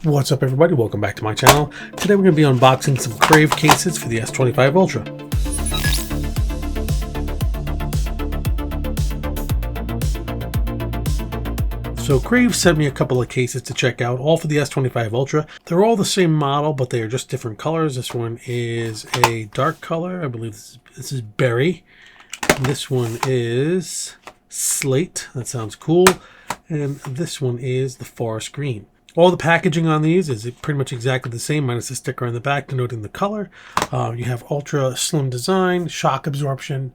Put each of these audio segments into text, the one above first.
What's up everybody, welcome back to my channel. Today we're going to be unboxing some Crave cases for the S25 Ultra. So Crave sent me a couple of cases to check out, all for the S25 Ultra. They're all the same model, but they are just different colors. This one is a dark color, I believe this is berry. This one is slate, that sounds cool. And this one is the forest green. All the packaging on these is pretty much exactly the same, minus the sticker on the back denoting the color. You have ultra slim design, shock absorption,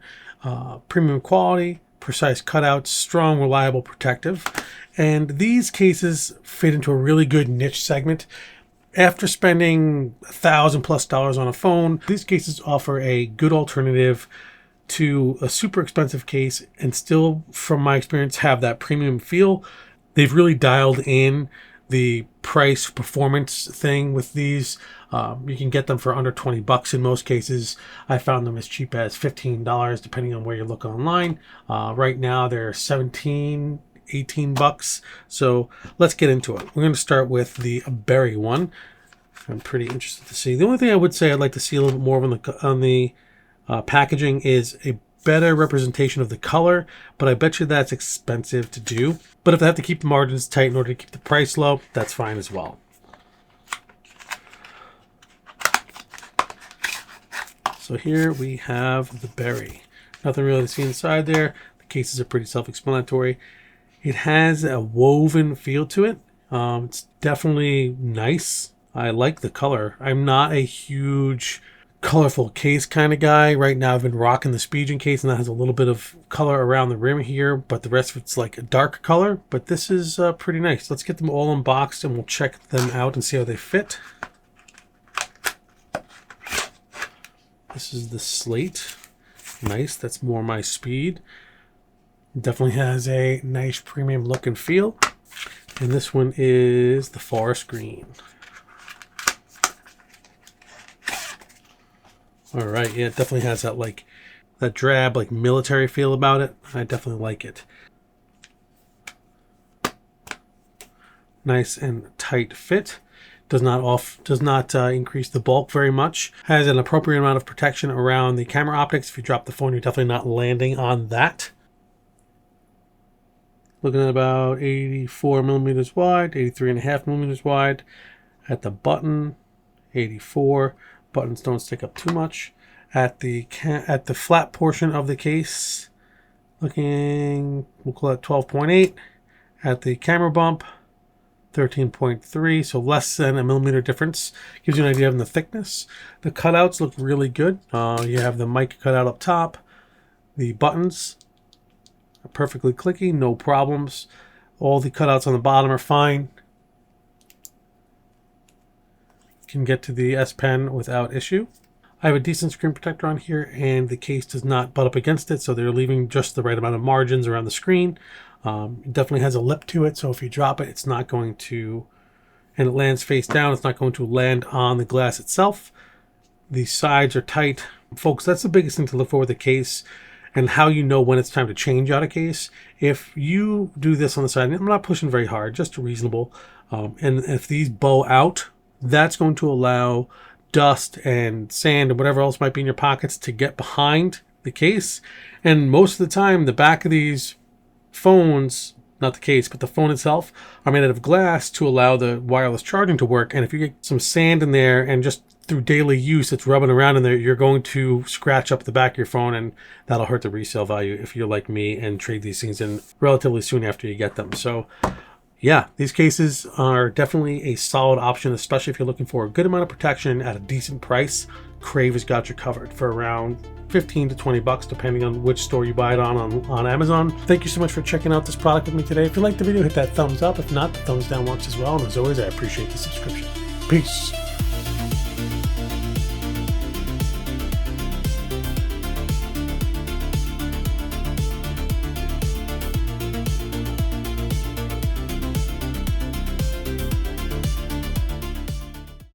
premium quality, precise cutouts, strong, reliable, protective. And these cases fit into a really good niche segment. After spending $1,000+ on a phone, these cases offer a good alternative to a super expensive case and still, from my experience, have that premium feel. They've really dialed in the price performance thing with these. You can get them for under 20 bucks in most cases. I found them as cheap as $15 depending on where you look online. Right now they're 17, 18 bucks. So let's get into it. We're going to start with the berry one. I'm pretty interested to see. The only thing I would say I'd like to see a little bit more on the packaging is a better representation of the color, but I bet you that's expensive to do. But if they have to keep the margins tight in order to keep the price low, that's fine as well. So here we have the berry. Nothing really to see inside there. The cases are pretty self-explanatory. It has a woven feel to it. It's definitely nice. I like the color. I'm not a huge colorful case kind of guy. Right now I've been rocking the Spigen case, and that has a little bit of color around the rim here, but the rest of it's like a dark color. But this is pretty nice. Let's get them all unboxed and we'll check them out and see how they fit. This is the slate. Nice, that's more my speed. Definitely has a nice premium look and feel. And this one is the forest green. All right, yeah, it definitely has that that drab, military feel about it. I definitely like it. Nice and tight fit. Does not increase the bulk very much. Has an appropriate amount of protection around the camera optics. If you drop the phone, you're definitely not landing on that. Looking at about 84 millimeters wide, 83.5 millimeters wide. At the button, 84. Buttons don't stick up too much. At the flat portion of the case, looking, we'll call it 12.8. At the camera bump, 13.3, so less than a millimeter difference. Gives you an idea of the thickness. The cutouts look really good. You have the mic cutout up top. The buttons are perfectly clicky, no problems. All the cutouts on the bottom are fine. Can get to the S Pen without issue. I have a decent screen protector on here, and the case does not butt up against it, so they're leaving just the right amount of margins around the screen. It definitely has a lip to it, so if you drop it, it's not going to, and it lands face down, it's not going to land on the glass itself. The sides are tight. Folks, that's the biggest thing to look for with the case, and how you know when it's time to change out a case. If you do this on the side, and I'm not pushing very hard, just reasonable, and if these bow out, that's going to allow dust and sand and whatever else might be in your pockets to get behind the case. And most of the time, the back of these phones, not the case, but the phone itself, are made out of glass to allow the wireless charging to work. And if you get some sand in there and just through daily use it's rubbing around in there, you're going to scratch up the back of your phone, and that'll hurt the resale value if you're like me and trade these things in relatively soon after you get them. So yeah, these cases are definitely a solid option, especially if you're looking for a good amount of protection at a decent price. Crave has got you covered for around 15 to 20 bucks, depending on which store you buy it on Amazon. Thank you so much for checking out this product with me today. If you liked the video, hit that thumbs up. If not, the thumbs down works as well. And as always, I appreciate the subscription. Peace.